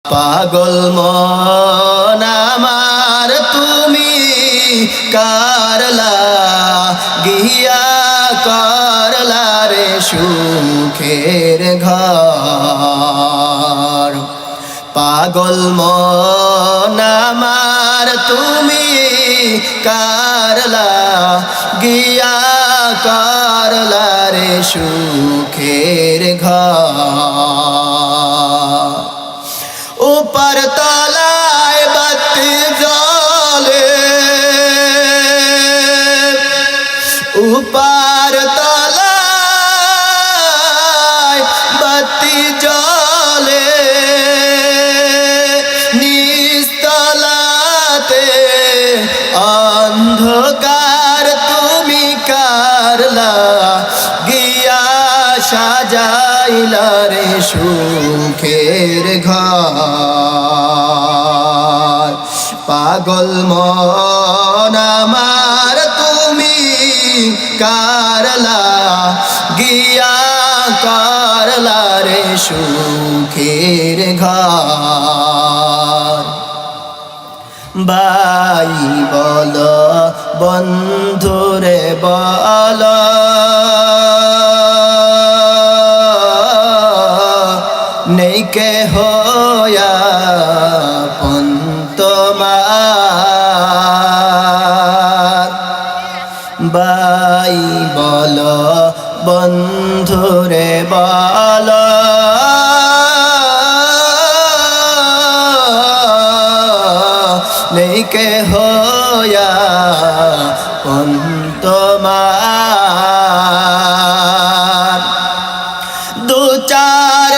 পাগল মন আমার তুমি কারলা গিয়া করলা রে সুখের ঘর। পাগল মন আমার তুমি কারলা গিয়া করলা রে সুখের ঘর। ऊपर तलाय बत्ती जले ऊपर तलाय बत्ती जले निस्तलाते अंधकार तुमी करला गिया साजाइला रे सुखेर घर। पागल मन आमार तुमी करला गिया करला रे सुखेर घर। भाई बोलो बंधुरे बोलो नहीं के होया तुम्हार। भाई बोलो बंधुरे बोलो नहीं के होया तुम्हार। दो चार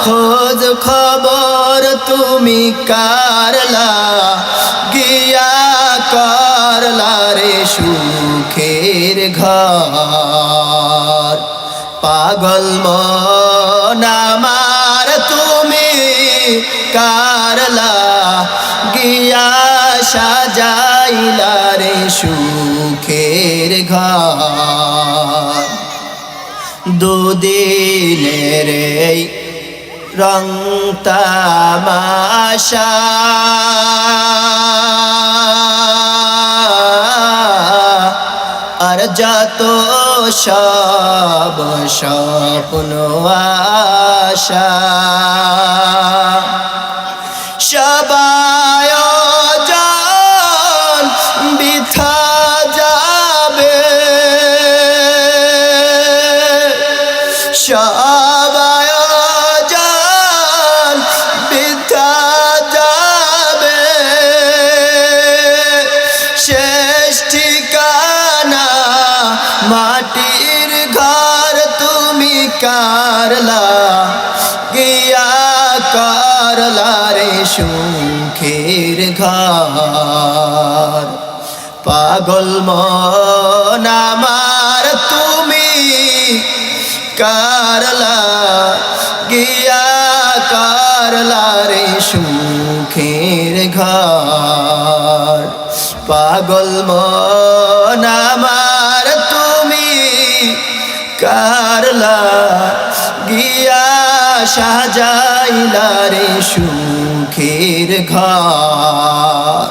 खोज खबर तुमी करला गिया करला रे सुखेर घर। पागल मन आमार तुमी करला गिया साजाइला रे सुखेर घर। दुदिनेर रंग तामाशा আর যত সব স্বপ্ন আশা সবাই জান বৃথা যাবে সবাই জান বৃথা যাবে শেষ ঠিকানা মাটির ঘর তুমি করলা গিয়া করলা রে সুখের ঘর। পাগল মন আমার তুমি করলা গিয়া করলা রে সুখের ঘর। পাগল মন আমার তুমি করলা গিয়া সাজাইলা রে সুখের ঘর।